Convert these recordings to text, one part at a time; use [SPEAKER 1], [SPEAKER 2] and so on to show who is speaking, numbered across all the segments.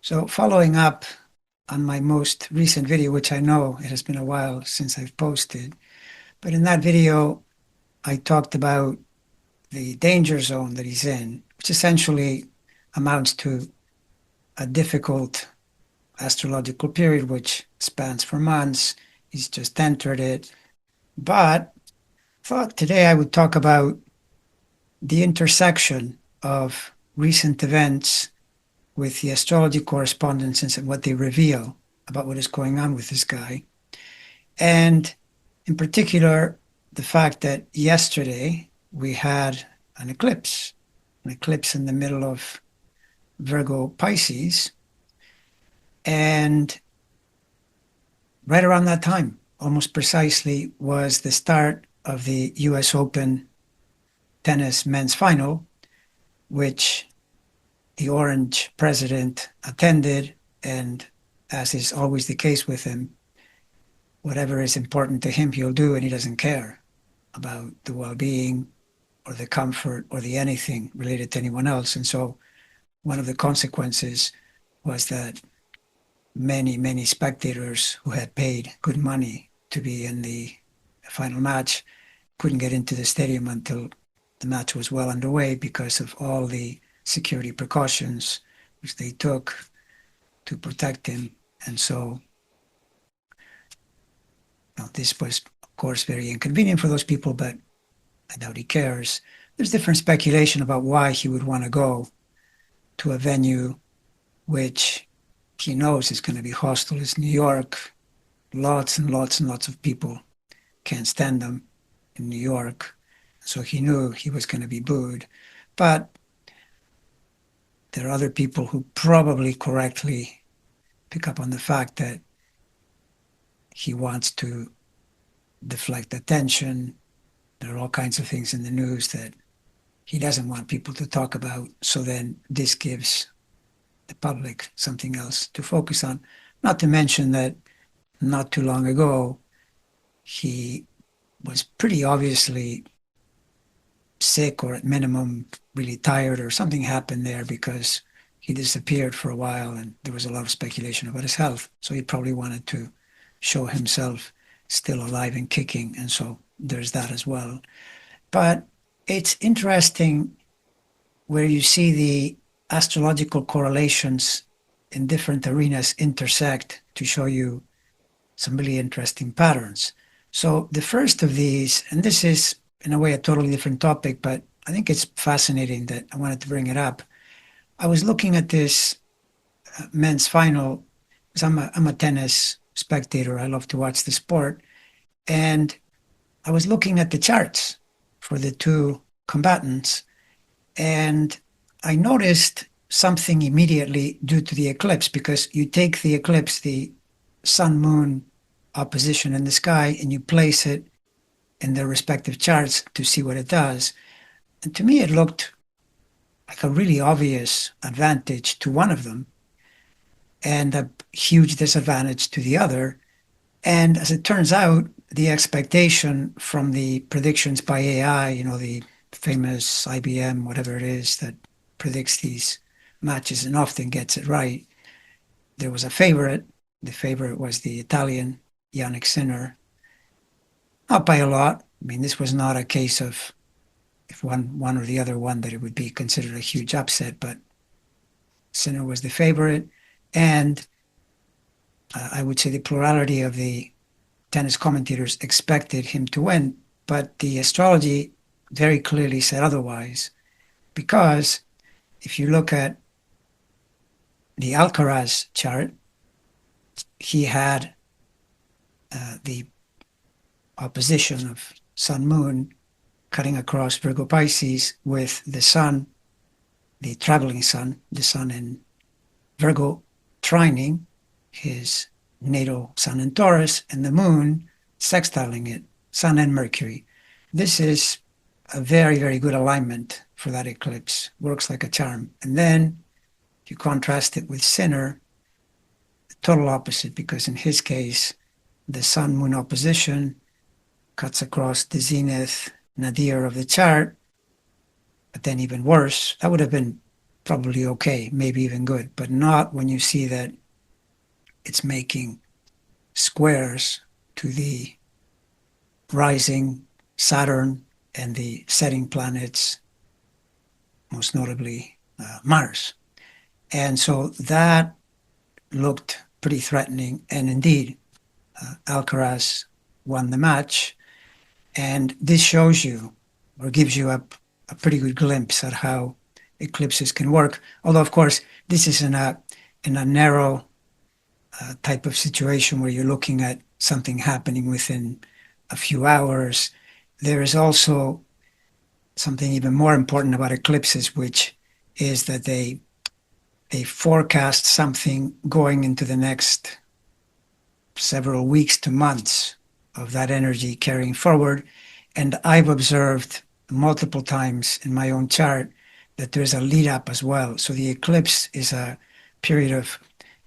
[SPEAKER 1] So following up on my most recent video, which I know it has been a while since I've posted, but in that video, I talked about the danger zone that he's in, which essentially amounts to a difficult astrological period, which spans for months. He's just entered it. But I thought today I would talk about the intersection of recent events with the astrology correspondences and what they reveal about what is going on with this guy. And in particular, the fact that yesterday we had an eclipse in the middle of Virgo Pisces. And right around that time, almost precisely, was the start of the US Open tennis men's final, which the Orange president attended. And as is always the case with him, whatever is important to him, he'll do, and he doesn't care about the well-being or the comfort or the anything related to anyone else. And so one of the consequences was that many spectators who had paid good money to be in the final match couldn't get into the stadium until the match was well underway because of all the security precautions which they took to protect him. And so this was, of course, very inconvenient for those people, but I doubt he cares. There's different speculation about why he would want to go to a venue which he knows is going to be hostile. It's New York. Lots and lots of people can't stand him in New York. So he knew he was going to be booed. But there are other people who probably correctly pick up on the fact that he wants to deflect attention. There are all kinds of things in the news that he doesn't want people to talk about. So then this gives the public something else to focus on. Not to mention that not too long ago, he was pretty obviously sick, or at minimum really tired, or something happened there because he disappeared for a while and there was a lot of speculation about his health. So he probably wanted to show himself still alive and kicking. And so there's that as well. But it's interesting where you see the astrological correlations in different arenas intersect to show you some really interesting patterns. So the first of these, and this is in a way a totally different topic, but I think it's fascinating that I wanted to bring it up. I was looking at this men's final because I'm a tennis spectator. I love to watch the sport. And I was looking at the charts for the two combatants, and I noticed something immediately due to the eclipse, because you take the eclipse, the sun-moon opposition in the sky, and you place it in their respective charts to see what it does. And to me, it looked like a really obvious advantage to one of them and a huge disadvantage to the other. And as it turns out, the expectation from the predictions by AI, the famous IBM, whatever it is, that predicts these matches and often gets it right, there was a favorite. The favorite was the Italian, Yannick Sinner. Not by a lot. I mean, this was not a case of if one or the other won that it would be considered a huge upset, but Sinner was the favorite. And I would say the plurality of the tennis commentators expected him to win, but the astrology very clearly said otherwise, because if you look at the Alcaraz chart, he had the opposition of sun-moon cutting across Virgo Pisces with the sun, the traveling sun, the sun in Virgo trining his natal sun in Taurus, and the moon sextiling it, sun and Mercury. This is a very good alignment for that eclipse. Works like a charm. And then if you contrast it with Sinner, the total opposite, because in his case, the sun-moon opposition cuts across the zenith nadir of the chart. But then even worse, that would have been probably okay, maybe even good, but not when you see that it's making squares to the rising Saturn and the setting planets, most notably Mars. And so that looked pretty threatening. And indeed, Alcaraz won the match. And this shows you, or gives you a pretty good glimpse at how eclipses can work. Although, of course, this is in a narrow type of situation where you're looking at something happening within a few hours. There is also something even more important about eclipses, which is that they forecast something going into the next several weeks to months of that energy carrying forward. And I've observed multiple times in my own chart that there's a lead up as well. So the eclipse is a period of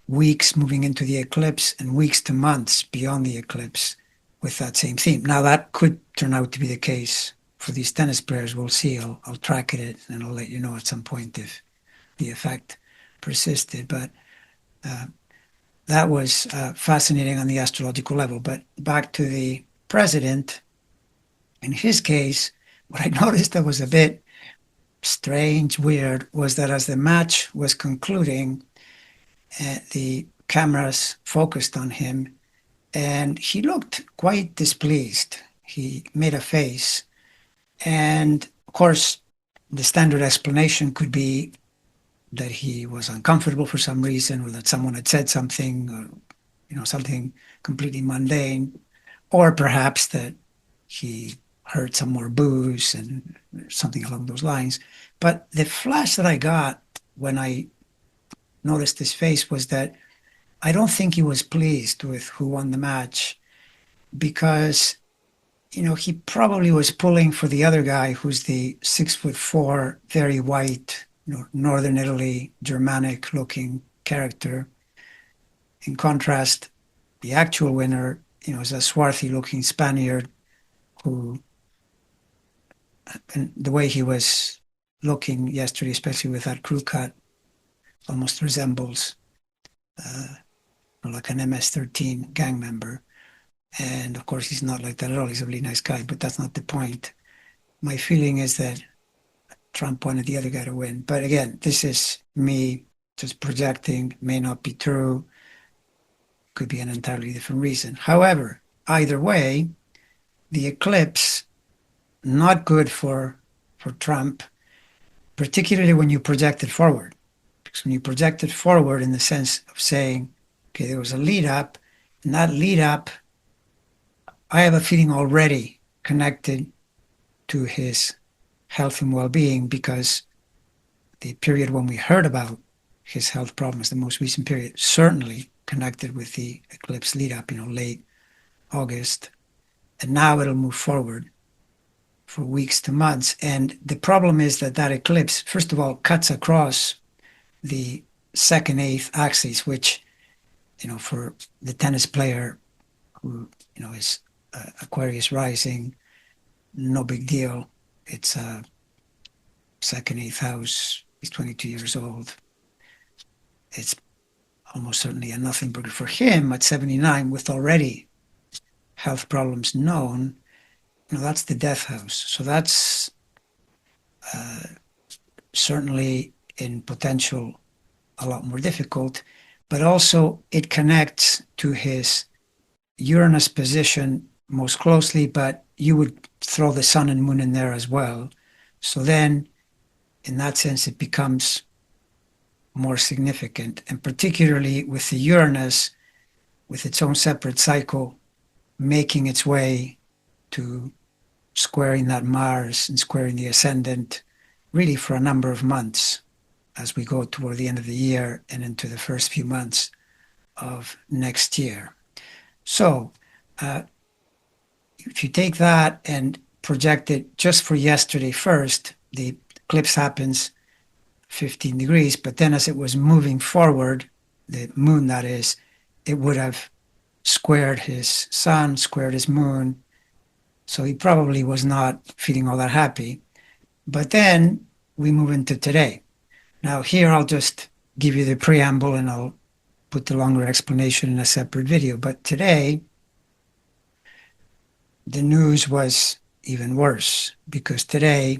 [SPEAKER 1] weeks moving into the eclipse and weeks to months beyond the eclipse with that same theme. Now, that could turn out to be the case for these tennis players. We'll see. I'll track it and I'll let you know at some point if the effect persisted. But that was fascinating on the astrological level. But back to the president, in his case, what I noticed that was a bit strange, weird, was that as the match was concluding, the cameras focused on him and he looked quite displeased. He made a face. And of course, the standard explanation could be that he was uncomfortable for some reason, or that someone had said something, or something completely mundane, or perhaps that he heard some more boos and something along those lines. But the flash that I got when I noticed his face was that I don't think he was pleased with who won the match, because he probably was pulling for the other guy, who's the 6'4", very white, Northern Italy, Germanic-looking character. In contrast, the actual winner, is a swarthy-looking Spaniard who, and the way he was looking yesterday, especially with that crew cut, almost resembles like an MS-13 gang member. And of course, he's not like that at all. He's a really nice guy, but that's not the point. My feeling is that Trump wanted the other guy to win. But again, this is me just projecting, may not be true, could be an entirely different reason. However, either way, the eclipse, not good for Trump, particularly when you project it forward. Because when you project it forward in the sense of saying, okay, there was a lead up, and that lead up, I have a feeling already connected to his health and well-being, because the period when we heard about his health problems, the most recent period, certainly connected with the eclipse lead up, late August. And now it'll move forward for weeks to months. And the problem is that eclipse, first of all, cuts across the second eighth axis, which, for the tennis player who, is Aquarius rising, no big deal. It's a second eighth house. He's 22 years old. It's almost certainly a nothing burger for him at 79, with already health problems known. That's the death house. So that's certainly in potential a lot more difficult, but also it connects to his Uranus position most closely, but you would throw the sun and moon in there as well. So then, in that sense, it becomes more significant, and particularly with the Uranus, with its own separate cycle, making its way to squaring that Mars and squaring the ascendant, really for a number of months as we go toward the end of the year and into the first few months of next year. So if you take that and project it just for yesterday first, the eclipse happens 15 degrees, but then as it was moving forward, the moon that is, it would have squared his sun, squared his moon. So he probably was not feeling all that happy. But then we move into today. Now here I'll just give you the preamble and I'll put the longer explanation in a separate video. But today, the news was even worse because today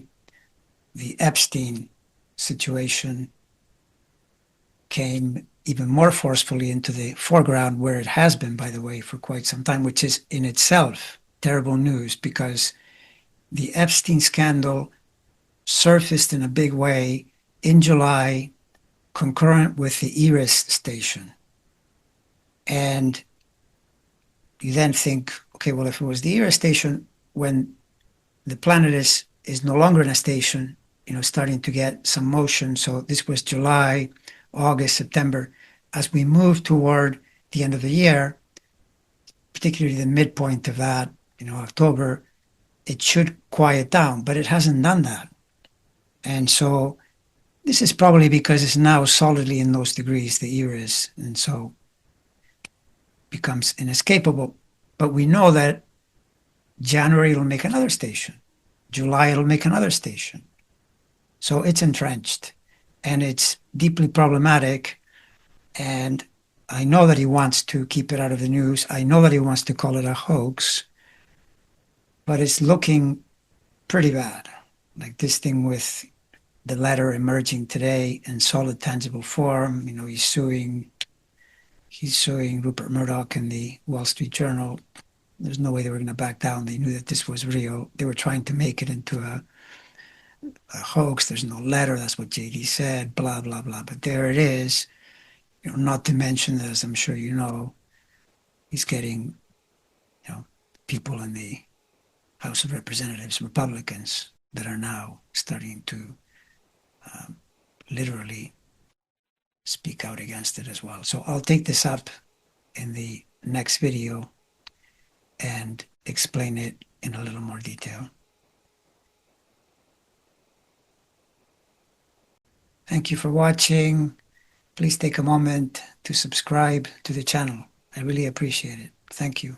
[SPEAKER 1] the Epstein situation came even more forcefully into the foreground, where it has been, by the way, for quite some time, which is in itself terrible news because the Epstein scandal surfaced in a big way in July, concurrent with the Iris station. And you then think, okay, well, if it was the Iris station, when the planet is no longer in a station, starting to get some motion. So this was July, August, September. As we move toward the end of the year, particularly the midpoint of that, October, it should quiet down, but it hasn't done that. And so this is probably because it's now solidly in those degrees, the Iris, and so becomes inescapable. But we know that January it'll make another station. July it'll make another station. So it's entrenched and it's deeply problematic. And I know that he wants to keep it out of the news. I know that he wants to call it a hoax, but it's looking pretty bad. Like this thing with the letter emerging today in solid, tangible form. He's suing Rupert Murdoch and the Wall Street Journal. There's no way they were going to back down. They knew that this was real. They were trying to make it into a hoax. There's no letter. That's what JD said, blah, blah, blah. But there it is. Not to mention, as I'm sure you know, he's getting, people in the House of Representatives, Republicans, that are now starting to literally speak out against it as well. So I'll take this up in the next video and explain it in a little more detail. Thank you for watching. Please take a moment to subscribe to the channel. I really appreciate it. Thank you.